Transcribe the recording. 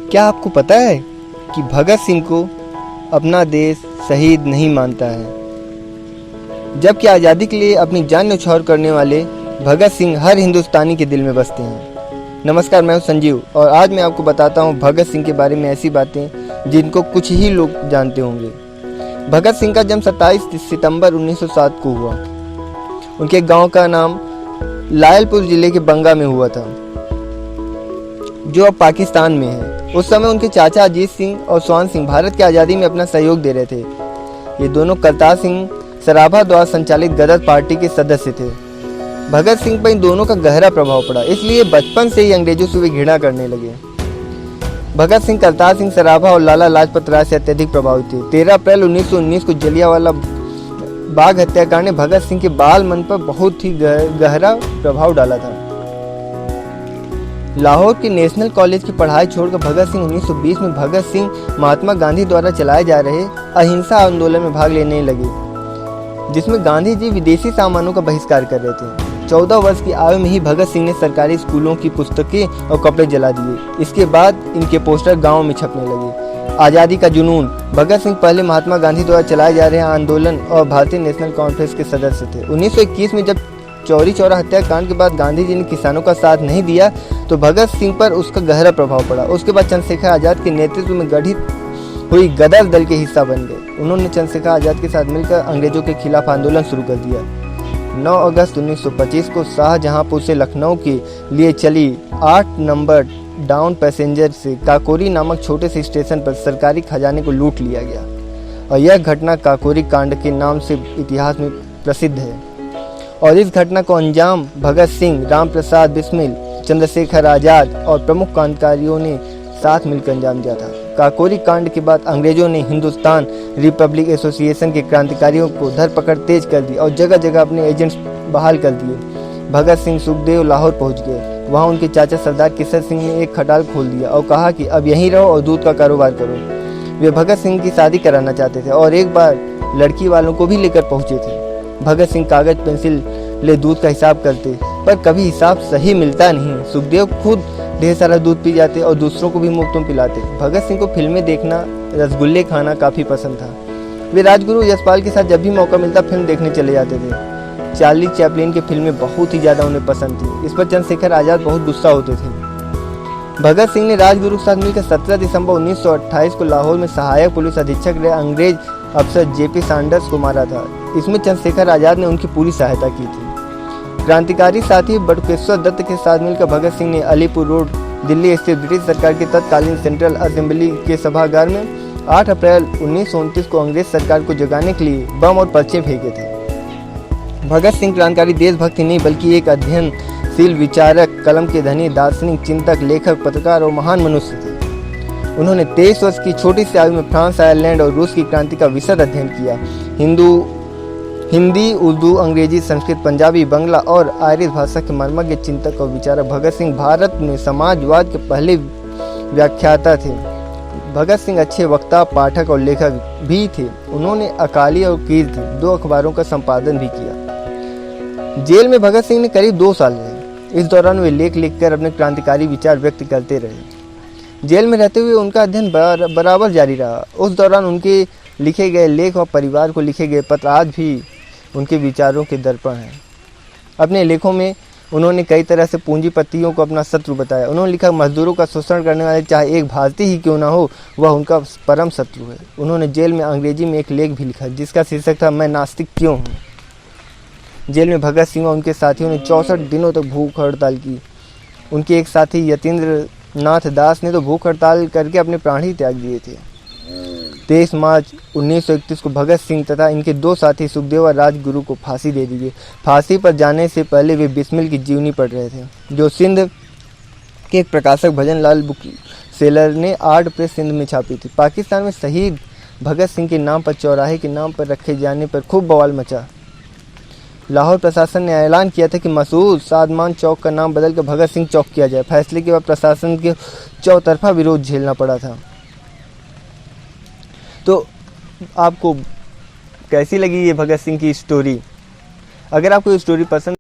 क्या आपको पता है कि भगत सिंह को अपना देश शहीद नहीं मानता है, जबकि आज़ादी के लिए अपनी जान न्यौछावर करने वाले भगत सिंह हर हिंदुस्तानी के दिल में बसते हैं। नमस्कार, मैं हूं संजीव और आज मैं आपको बताता हूं भगत सिंह के बारे में ऐसी बातें जिनको कुछ ही लोग जानते होंगे। भगत सिंह का जन्म 27 सितंबर 1907 को हुआ। उनके गांव का नाम लायलपुर जिले के बंगा में हुआ था, जो अब पाकिस्तान में है। उस समय उनके चाचा अजीत सिंह और स्वान सिंह भारत की आज़ादी में अपना सहयोग दे रहे थे। ये दोनों करतार सिंह सराभा द्वारा संचालित गदर पार्टी के सदस्य थे। भगत सिंह पर इन दोनों का गहरा प्रभाव पड़ा, इसलिए बचपन से ही अंग्रेजों से वे घृणा करने लगे। भगत सिंह करतार सिंह सराभा और लाला लाजपत राय से अत्यधिक प्रभावित थे। 13 अप्रैल 1919 को जलियांवाला बाग हत्याकांड ने भगत सिंह के बाल मन पर बहुत ही गहरा प्रभाव डाला था। लाहौर के नेशनल कॉलेज की पढ़ाई छोड़कर भगत सिंह 1920 में भगत सिंह महात्मा गांधी द्वारा चलाए जा रहे अहिंसा आंदोलन में भाग लेने लगे, जिसमें गांधी जी विदेशी सामानों का बहिष्कार कर रहे थे। 14 वर्ष की आयु में ही भगत सिंह ने सरकारी स्कूलों की पुस्तकें और कपड़े जला दिए। इसके बाद इनके पोस्टर गाँव में छपने लगे। आज़ादी का जुनून। भगत सिंह पहले महात्मा गांधी द्वारा चलाए जा रहे आंदोलन और भारतीय नेशनल कॉन्फ्रेंस के सदस्य थे। 1921 में जब चौरी चौरा हत्याकांड के बाद गांधी जी ने किसानों का साथ नहीं दिया तो भगत सिंह पर उसका गहरा प्रभाव पड़ा। उसके बाद चंद्रशेखर आज़ाद के नेतृत्व में गठित हुई गदर दल के हिस्सा बन गए। उन्होंने चंद्रशेखर आज़ाद के साथ मिलकर अंग्रेजों के खिलाफ आंदोलन शुरू कर दिया। 9 अगस्त 1925 को शाहजहांपुर से लखनऊ के लिए चली 8 नंबर डाउन पैसेंजर से काकोरी नामक छोटे से स्टेशन पर सरकारी खजाने को लूट लिया गया और यह घटना काकोरी कांड के नाम से इतिहास में प्रसिद्ध है। और इस घटना को अंजाम भगत सिंह, राम प्रसाद बिस्मिल, चंद्रशेखर आज़ाद और प्रमुख क्रांतिकारियों ने साथ मिलकर अंजाम दिया था। काकोरी कांड के बाद अंग्रेजों ने हिंदुस्तान रिपब्लिक एसोसिएशन के क्रांतिकारियों को धरपकड़ तेज कर दी और जगह जगह अपने एजेंट्स बहाल कर दिए। भगत सिंह सुखदेव लाहौर पहुंच गए। वहां उनके चाचा सरदार किशन सिंह ने एक खटाल खोल दिया और कहा कि अब यहीं रहो और दूध का कारोबार करो। वे भगत सिंह की शादी कराना चाहते थे और एक बार लड़की वालों को भी लेकर पहुंचे थे। भगत सिंह कागज पेंसिल ले दूध का हिसाब करते, पर कभी हिसाब सही मिलता नहीं। सुखदेव खुद ढेर सारा दूध पी जाते और दूसरों को भी मुफ्त में पिलाते। भगत सिंह को फिल्में देखना, रसगुल्ले खाना काफ़ी पसंद था। वे राजगुरु यशपाल के साथ जब भी मौका मिलता फिल्म देखने चले जाते थे। चार्ली चैपलिन की फिल्में बहुत ही ज़्यादा उन्हें पसंद थी। इस पर चंद्रशेखर आज़ाद बहुत गुस्सा होते थे। भगत सिंह ने राजगुरु के साथ मिलकर 17 दिसंबर 1928 को लाहौर में सहायक पुलिस अधीक्षक रहे अंग्रेज अफसर जेपी सैंडर्स को मारा था। इसमें चंद्रशेखर आज़ाद ने उनकी पूरी सहायता की थी। क्रांतिकारी साथी बटुकेश्वर दत्त के साथ मिलकर भगत सिंह ने अलीपुर रोड दिल्ली स्थित ब्रिटिश सरकार के तत्कालीन सेंट्रल असेंबली के सभागार में 8 अप्रैल 1929 को अंग्रेज सरकार को जगाने के लिए बम और पर्चे फेंके थे। भगत सिंह क्रांतिकारी देशभक्त नहीं बल्कि एक अध्ययनशील विचारक, कलम के धनी, दार्शनिक, चिंतक, लेखक, पत्रकार और महान मनुष्य थे। उन्होंने 23 वर्ष की छोटी सी आयु में फ्रांस, आयरलैंड और रूस की क्रांति का विशद अध्ययन किया। हिंदी, उर्दू, अंग्रेजी, संस्कृत, पंजाबी, बंगला और आयरिश भाषा के मर्मज्ञ चिंतक और विचारक भगत सिंह भारत में समाजवाद के पहले व्याख्याता थे। भगत सिंह अच्छे वक्ता, पाठक और लेखक भी थे। उन्होंने अकाली और कीर्ति 2 अखबारों का संपादन भी किया। जेल में भगत सिंह ने करीब 2 साल रहे। इस दौरान वे लेख लिखकर अपने क्रांतिकारी विचार व्यक्त करते रहे। जेल में रहते हुए उनका अध्ययन बराबर जारी रहा। उस दौरान उनके लिखे गए लेख और परिवार को लिखे गए पत्र आज भी उनके विचारों के दर्पण हैं। अपने लेखों में उन्होंने कई तरह से पूंजीपतियों को अपना शत्रु बताया। उन्होंने लिखा, मजदूरों का शोषण करने वाले चाहे एक भारतीय ही क्यों ना हो, वह उनका परम शत्रु है। उन्होंने जेल में अंग्रेजी में एक लेख भी लिखा जिसका शीर्षक था, मैं नास्तिक क्यों हूँ। जेल में भगत सिंह और उनके साथियों ने 64 दिनों तक भूख हड़ताल की। उनके एक साथी यतीन्द्र नाथ दास ने तो भूख हड़ताल करके अपने प्राण ही त्याग दिए थे। 23 मार्च 1931 को भगत सिंह तथा इनके 2 साथी सुखदेव और राजगुरु को फांसी दे दी गई। फांसी पर जाने से पहले वे बिस्मिल की जीवनी पढ़ रहे थे, जो सिंध के एक प्रकाशक भजन लाल बुक सेलर ने आर्ट प्रेस सिंध में छापी थी। पाकिस्तान में शहीद भगत सिंह के नाम पर चौराहे के नाम पर रखे जाने पर खूब बवाल मचा। लाहौर प्रशासन ने ऐलान किया था कि मसूद सादमान चौक का नाम बदलकर भगत सिंह चौक किया जाए। फैसले के बाद प्रशासन के चौतरफा विरोध झेलना पड़ा था। तो आपको कैसी लगी ये भगत सिंह की स्टोरी? अगर आपको ये स्टोरी पसंद